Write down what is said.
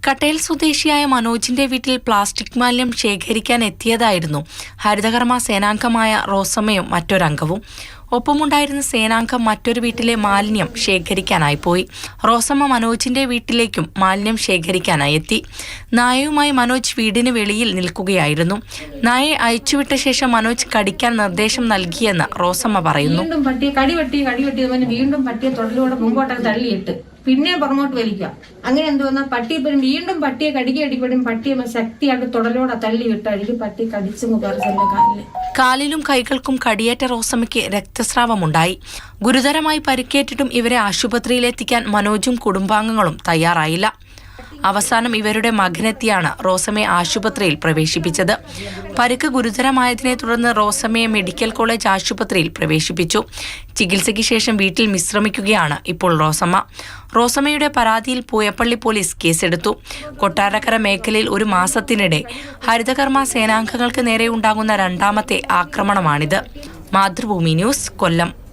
കട്ടേൽ സ്വദേശിയായ മനോജിന്റെ വീട്ടിൽ പ്ലാസ്റ്റിക് മാലിന്യം ശേഖരിക്കാൻ എത്തിയതായിരുന്നു ഹരിതകർമ്മ സേനാംഗമായ റോസമ്മയും മറ്റൊരംഗവും. ഒപ്പമുണ്ടായിരുന്ന സേനാംഗം മറ്റൊരു വീട്ടിലെ മാലിന്യം ശേഖരിക്കാനായി പോയി. റോസമ്മ മനോജിന്റെ വീട്ടിലേക്കും മാലിന്യം ശേഖരിക്കാനായി എത്തി. നായയുമായി മനോജ് വീടിന് വെളിയിൽ നിൽക്കുകയായിരുന്നു. നായയെ അയച്ചുവിട്ട ശേഷം മനോജ് കടിക്കാൻ നിർദ്ദേശം നൽകിയെന്ന് റോസമ്മ പറയുന്നു. വീണ്ടും പട്ടിയെ തൊടലിലൂടെ മുമ്പോട്ടൊക്കെ തള്ളിയിട്ട് പിന്നെ പുറമോട്ട് വലിക്കുക. അങ്ങനെ എന്തോന്നാ പട്ടിയെപ്പോഴും വീണ്ടും പട്ടിയെ കടിക്കടിപ്പോഴും പട്ടിയെ ശക്തിയായിട്ട് തൊടലോടെ തള്ളിയിട്ടായിരിക്കും പട്ടി കടിച്ചു മുഖർച്ചന്റെ കാലില്. കാലിലും കൈകൾക്കും കടിയേറ്റ റോസമ്മയ്ക്ക് രക്തസ്രാവമുണ്ടായി. ഗുരുതരമായി പരിക്കേറ്റിട്ടും ഇവരെ ആശുപത്രിയിലെത്തിക്കാൻ മനോജും കുടുംബാംഗങ്ങളും തയ്യാറായില്ല. അവസാനം ഇവരുടെ മകനെത്തിയാണ് റോസമ്മയെ ആശുപത്രിയിൽ പ്രവേശിപ്പിച്ചത്. പരിക്ക് ഗുരുതരമായതിനെ തുടർന്ന് റോസമ്മയെ മെഡിക്കൽ കോളേജ് ആശുപത്രിയിൽ പ്രവേശിപ്പിച്ചു. ചികിത്സയ്ക്ക് ശേഷം വീട്ടിൽ വിശ്രമിക്കുകയാണ് ഇപ്പോൾ റോസമ്മ. റോസമ്മയുടെ പരാതിയിൽ പൂയപ്പള്ളി പോലീസ് കേസെടുത്തു. കൊട്ടാരക്കര മേഖലയിൽ ഒരു മാസത്തിനിടെ ഹരിതകർമ്മ സേനാംഗങ്ങൾക്ക് നേരെ ഉണ്ടാകുന്ന രണ്ടാമത്തെ ആക്രമണമാണിത്. മാതൃഭൂമി ന്യൂസ്, കൊല്ലം.